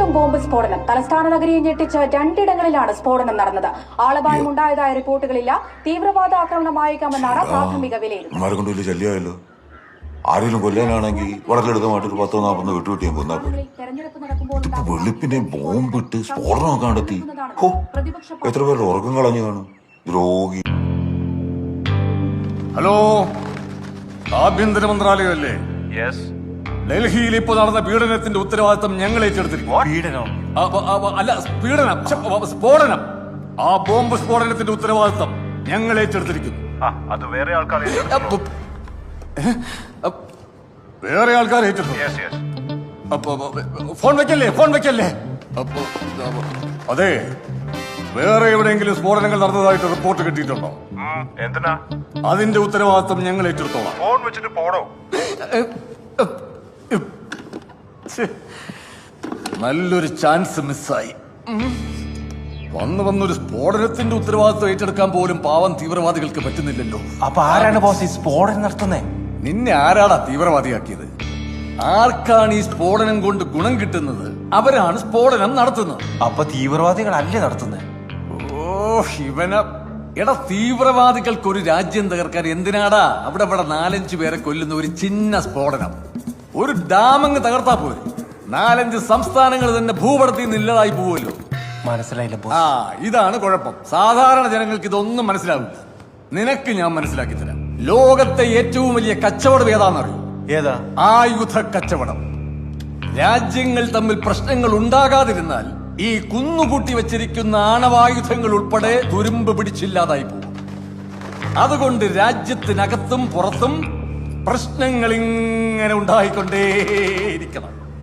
വീണ്ടും ബോംബ് സ്ഫോടനം. തലസ്ഥാന നഗരിയെ ഞെട്ടിച്ച് രണ്ടിടങ്ങളിലാണ് സ്ഫോടനം നടന്നത്. ആളപായമുണ്ടായതായ റിപ്പോർട്ടുകളില്ല. തീവ്രവാദ ആക്രമണമായേക്കാമെന്നാണ് പ്രാഥമിക വിലയിരുത്തൽ. ആരെങ്കിലും കൊല്ലാനാണെങ്കിൽ വളരെ ലളിതമായിട്ടൊരു 10-40 വിട്ടുവിട്ടിയും കൊന്നാൽ ഇതിപ്പോ വെളുപ്പിനെ ബോംബിട്ട് സ്ഫോടനം കണ്ടെത്തി. എത്ര പേരുടെ ഉറക്കം കളഞ്ഞു കാണും ദ്രോഹി. ഹലോ, ആഭ്യന്തര മന്ത്രാലയമല്ലേ? ഡൽഹിയിൽ ഇപ്പോൾ നടന്ന പീഡനത്തിന്റെ ഉത്തരവാദിത്തം ഞങ്ങൾ ഏറ്റെടുത്തിരിക്കും. അല്ല, സ്ഫോടനം. ആ ബോംബ് സ്ഫോടനത്തിന്റെ ഉത്തരവാദിത്തം ഞങ്ങൾ ഏറ്റെടുത്തിരിക്കുന്നു. അത് വേറെ ആൾക്കാർ വേറെ ആൾക്കാർ ഏറ്റെടുത്തു. ഫോൺ വെക്കല്ലേ. അതെ, വേറെ എവിടെയെങ്കിലും സ്ഫോടനങ്ങൾ നടന്നതായിട്ട് റിപ്പോർട്ട് കിട്ടിയിട്ടുണ്ടോ? എന്തിനാ? അതിന്റെ ഉത്തരവാദിത്തം ഞങ്ങൾ ഏറ്റെടുത്തോളാം. ഫോൺ വെച്ചിട്ട് പോടോ. നല്ലൊരു ചാൻസ് മിസ്സായി. വന്നൊരു സ്ഫോടനത്തിന്റെ ഉത്തരവാദിത്വം ഏറ്റെടുക്കാൻ പോലും പാവം തീവ്രവാദികൾക്ക് പറ്റുന്നില്ലല്ലോ. അപ്പൊ ആരാണ് ബോസ് ഈ സ്ഫോടനം നടത്തുന്നേ? നിന്നെ ആരാടാ തീവ്രവാദിയാക്കിയത്? ആർക്കാണ് ഈ സ്ഫോടനം കൊണ്ട് ഗുണം കിട്ടുന്നത് അവരാണ് സ്ഫോടനം നടത്തുന്നത്. അപ്പൊ തീവ്രവാദികളല്ലേ നടത്തുന്നത്? എടാ, തീവ്രവാദികൾക്ക് ഒരു രാജ്യം തകർക്കാൻ എന്തിനാടാ അവിടെ 4-5 പേരെ കൊല്ലുന്ന ഒരു ചിന്ന സ്ഫോടനം? ഒരു ഡാമങ്ങ് തകർത്താ പോലും 4-5 സംസ്ഥാനങ്ങൾ തന്നെ ഭൂപടത്തിൽ നിന്ന് ഇല്ലാതായി പോവുമല്ലോ. മനസ്സിലായില്ല. ഇതാണ് കുഴപ്പം. സാധാരണ ജനങ്ങൾക്ക് ഇതൊന്നും മനസ്സിലാവില്ല. നിനക്ക് ഞാൻ മനസ്സിലാക്കി തരാം. ലോകത്തെ ഏറ്റവും വലിയ കച്ചവടം ഏതാണെന്നറിയോ? ഏതാ? ആയുധ കച്ചവടം. രാജ്യങ്ങൾ തമ്മിൽ പ്രശ്നങ്ങൾ ഉണ്ടാകാതിരുന്നാൽ ഈ കുന്നുകൂട്ടി വെച്ചിരിക്കുന്ന ആണവായുധങ്ങൾ ഉൾപ്പെടെ തുരുമ്പ് പിടിച്ചില്ലാതായി പോകും. അതുകൊണ്ട് രാജ്യത്തിനകത്തും പുറത്തും പ്രശ്നങ്ങൾ ഇങ്ങനെ ഉണ്ടായിക്കൊണ്ടേയിരിക്കണം.